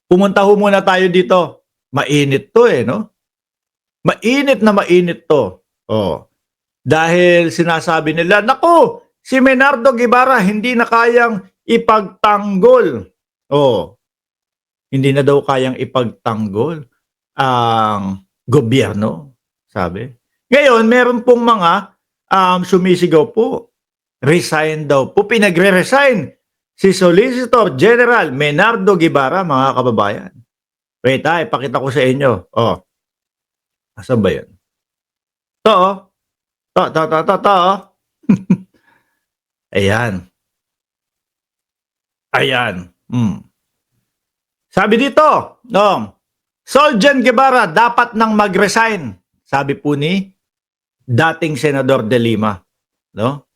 Pumunta ho muna tayo dito. Mainit 'to, eh, 'no? Mainit na mainit 'to. Oh, dahil sinasabi nila, "Naku, si Menardo Guevara hindi na kayang ipagtanggol." Oh, hindi na daw kayang ipagtanggol ang gobyerno, sabi. Ngayon meron pong mga, sumisigaw po, resign daw po, pinagre-resign si Solicitor General Menardo Guevara, mga kababayan. Wait, ipakita ko sa inyo. Oh, nasaan ba 'yun? 'To, oh. 'To, oh. Ayan, ayan, Sabi dito, Solgen Guevara dapat nang mag-resign, sabi po ni dating Senador De Lima, 'no?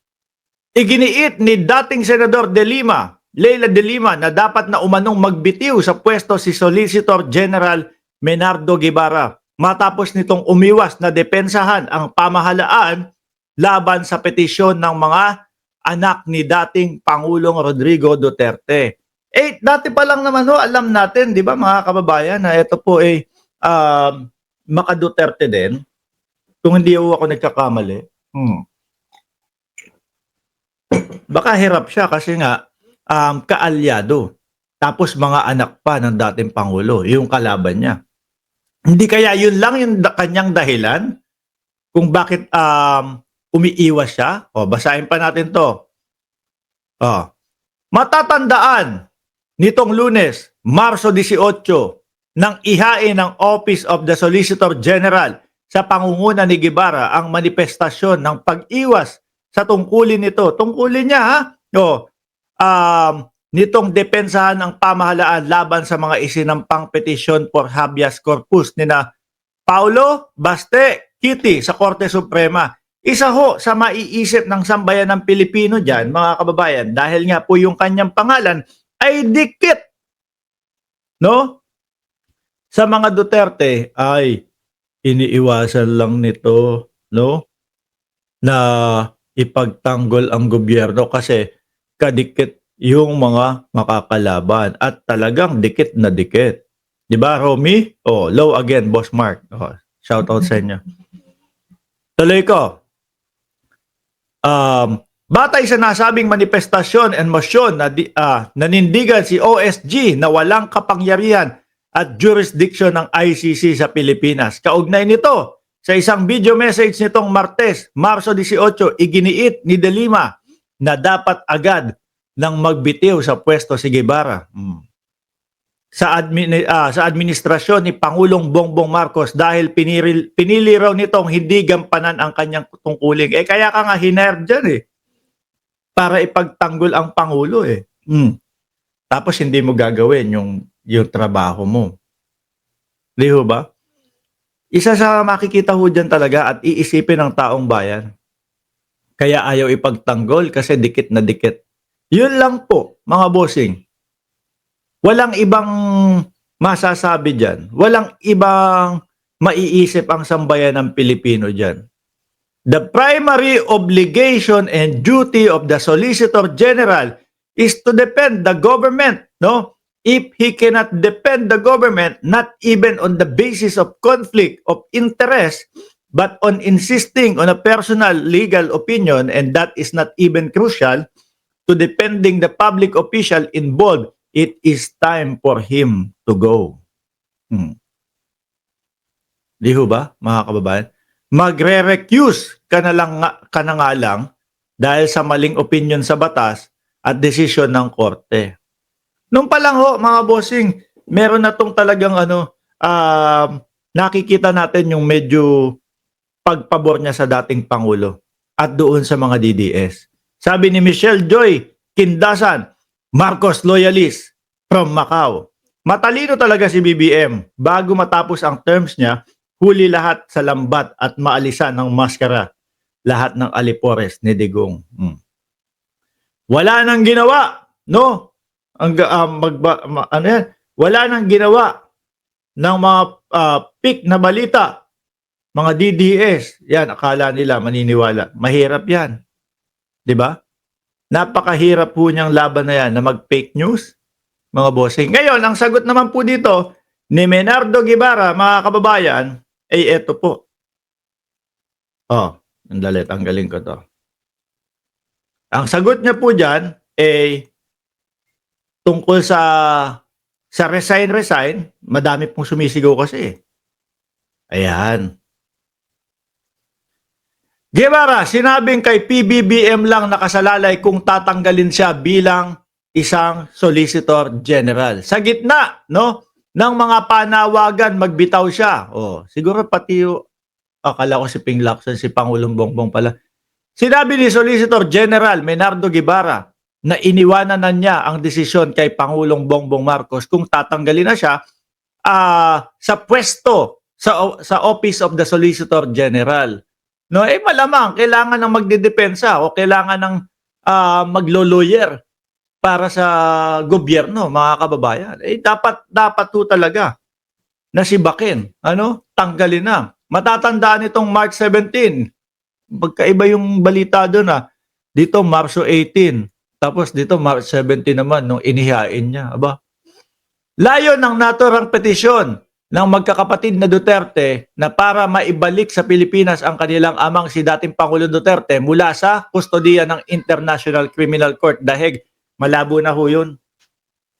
Iginiit ni dating Senador De Lima, Leila De Lima, na dapat na umanong magbitiw sa pwesto si Solicitor General Menardo Guevara matapos nitong umiwas na depensahan ang pamahalaan laban sa petisyon ng mga anak ni dating Pangulong Rodrigo Duterte. Dati pa lang naman alam natin, 'di ba mga kababayan, na ito po ay maka-Duterte din. Kung hindi ako nagkakamali. Baka hirap siya kasi nga kaalyado. Tapos mga anak pa ng dating Pangulo, yung kalaban niya. Hindi kaya yun lang yung kanyang dahilan kung bakit umiiwas siya? Basahin pa natin to. Matatandaan nitong Lunes, Marso 18, nang ihain ng Office of the Solicitor General sa pangunguna ni Guevara ang manifestasyon ng pag-iwas sa tungkulin nito. Tungkulin niya, nitong depensahan ng pamahalaan laban sa mga isinampang petisyon for habeas corpus nina Paulo Baste Kitty sa Korte Suprema. Isa ho sa maiisip ng sambayan ng Pilipino dyan, mga kababayan, dahil nga po yung kanyang pangalan ay dikit, no? Sa mga Duterte ay iniiwasan lang nito, no? Na ipagtanggol ang gobyerno kasi kadikit yung mga makakalaban at talagang dikit na dikit. 'Di ba, Romy? Low again, Boss Mark. Shout out sa inyo. Tuloy ko. Batay sa nasabing manifestasyon and motion na nanindigan si OSG na walang kapangyarihan at jurisdiction ng ICC sa Pilipinas. Kaugnay nito, sa isang video message nitong Martes, Marso 18, iginiit ni De Lima na dapat agad nang magbitiw sa pwesto si Guevara. Sa administrasyon ni Pangulong Bongbong Marcos dahil pinili raw nitong hindi gampanan ang kanyang tungkulin. Kaya ka nga hiner dyan para ipagtanggol ang Pangulo Tapos hindi mo gagawin yung trabaho mo. Di ho ba? Isa sa makikita ho dyan talaga at iisipin ng taong bayan. Kaya ayaw ipagtanggol kasi dikit na dikit. Yun lang po, mga bossing. Walang ibang masasabi dyan. Walang ibang maiisip ang sambayan ng Pilipino dyan. The primary obligation and duty of the Solicitor General is to defend the government, no? If he cannot defend the government, not even on the basis of conflict of interest, but on insisting on a personal legal opinion, and that is not even crucial to defending the public official involved, it is time for him to go. Di ho ba, mga kababayan? Magre-recuse ka na nga lang dahil sa maling opinion sa batas at desisyon ng korte. Nung pa lang ho, mga bossing, meron na tong talagang nakikita natin yung medyo pagpabor niya sa dating Pangulo at doon sa mga DDS. Sabi ni Michelle Joy Kindasan, Marcos loyalist from Macau. Matalino talaga si BBM. Bago matapos ang terms niya, huli lahat sa lambat at maalisan ng maskara lahat ng alipores ni Digong. Wala nang ginawa, no? Wala nang ginawa ng mga peak na balita, mga DDS. Yan, akala nila maniniwala. Mahirap yan. 'Di ba? Napakahirap po niyang laban na yan na mag-fake news. mga bossing. Ngayon, ang sagot naman po dito ni Menardo Guevara, mga kababayan, ay eto po. Sandali, tanggalin ko to. Ang sagot niya po dyan ay tungkol sa resign, madami pong sumisigaw kasi. Ayan. Guevara, sinabing kay PBBM lang nakasalalay kung tatanggalin siya bilang isang Solicitor General. Sa gitna, no, ng mga panawagan magbitaw siya. Siguro pati akala ko si Ping Lacson, si Pangulong Bongbong pala. Sinabi ni Solicitor General Menardo Guevara na iniwanan na niya ang desisyon kay Pangulong Bongbong Marcos kung tatanggalin na siya sa pwesto sa Office of the Solicitor General. No, malamang kailangan ng magdedepensa o kailangan ng maglo-lawyer para sa gobyerno, mga kababayan. Dapat po talaga nasibakin, tanggalin na. Matatandaan itong March 17. Magkaiba yung balita doon Dito Marso 18. Tapos dito March 17 naman nung inihain niya. Aba. Layo ng naturang petisyon ng magkakapatid na Duterte na para maibalik sa Pilipinas ang kanilang amang si dating Pangulong Duterte mula sa kustodiya ng International Criminal Court dahil malabo na ho yun.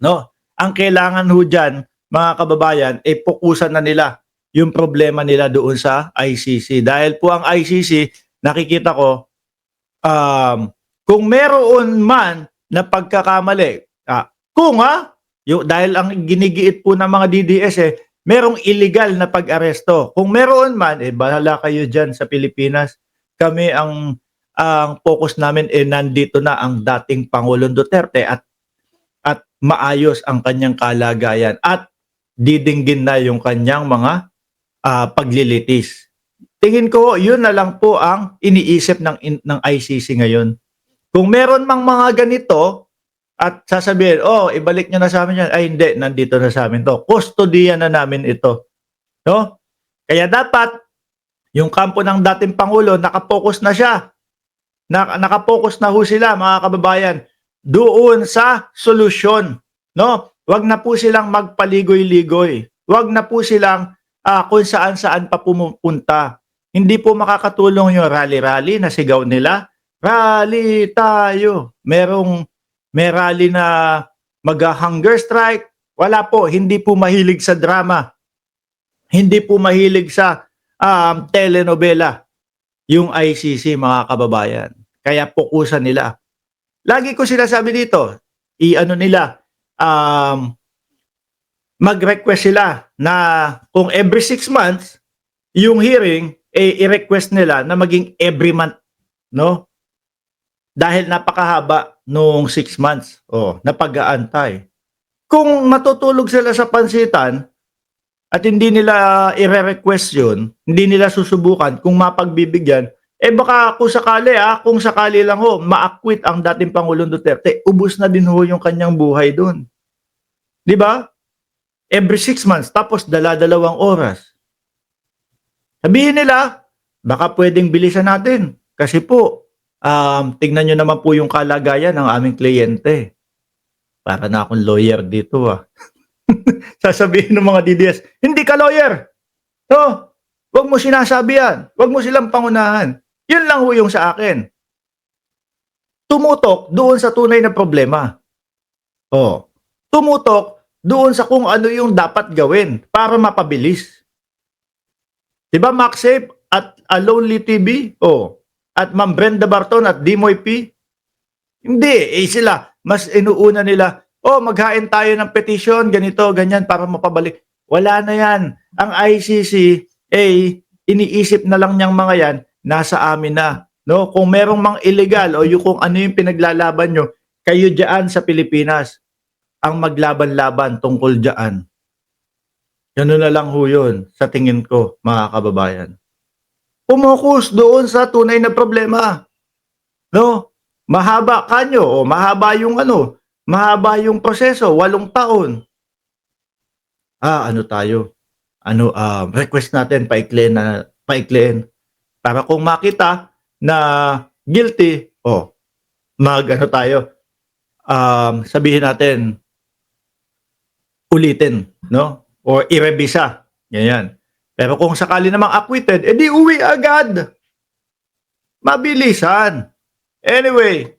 No? Ang kailangan ho dyan, mga kababayan, fokusan na nila yung problema nila doon sa ICC. Dahil po ang ICC, nakikita ko, kung meron man na pagkakamali, dahil ang ginigiit po ng mga DDS merong illegal na pag-aresto. Kung meron man, bahala kayo dyan sa Pilipinas. Kami ang focus namin nandito na ang dating Pangulong Duterte at maayos ang kanyang kalagayan at didinggin na yung kanyang mga paglilitis. Tingin ko, yun na lang po ang iniisip ng ICC ngayon. Kung meron mang mga ganito, at sasabihin, ibalik nyo na sa amin yan. Ay, hindi, nandito na sa amin to. Kustodiya na namin ito. No? Kaya dapat, yung kampo ng dating Pangulo, nakapokus na siya. Nakapokus na ho sila, mga kababayan, doon sa solusyon. No? Wag na po silang magpaligoy-ligoy. Wag na po silang kung saan-saan pa pumupunta. Hindi po makakatulong yung rally-rally na sigaw nila. Rally tayo. May rally na mag-hunger strike. Wala po, hindi po mahilig sa drama. Hindi po mahilig sa telenovela. Yung ICC, mga kababayan. Kaya fokusan nila. Lagi ko sinasabi dito, mag-request sila na kung every 6 months, yung hearing, i-request nila na maging every month. No? Dahil napakahaba nung 6 months na pag-aantay. Kung matutulog sila sa pansitan at hindi nila i-request yun, hindi nila susubukan kung mapagbibigyan, baka kung sakali lang ma-acquit ang dating Pangulong Duterte, ubus na din yung kanyang buhay doon. Di ba? Every 6 months, tapos dala-dalawang oras. Sabihin nila, baka pwedeng bilisan natin. Kasi po, tignan nyo naman po yung kalagayan ng aming kliyente. Para na akong lawyer dito Sasabihin ng mga DDS, hindi ka lawyer. Wag mo sinasabi yan. Wag mo silang pangunahan. Yun lang yung sa akin. Tumutok doon sa tunay na problema. Tumutok doon sa kung ano yung dapat gawin para mapabilis. Diba MaxSafe at Lonely TV? At Ma'am Brenda Barton at Dimoy P? Hindi. Sila, mas inuuna nila, maghain tayo ng petition, ganito, ganyan, para mapabalik. Wala na yan. Ang ICC, iniisip na lang niyang mga yan, nasa amin na. No? Kung merong mang illegal o kung ano yung pinaglalaban nyo, kayo dyan sa Pilipinas ang maglaban-laban tungkol dyan. Ganun na lang ho yun, sa tingin ko, mga kababayan. Pumokus doon sa tunay na problema. No? Mahaba kanyo, mahaba yung proseso, 8 taon. Request natin paikliin. Para kung makita na guilty, sabihin natin, ulitin, no? Or irebisa. Ganyan. Pero kung sakali namang acquitted, edi uwi agad. Mabilisan. Anyway,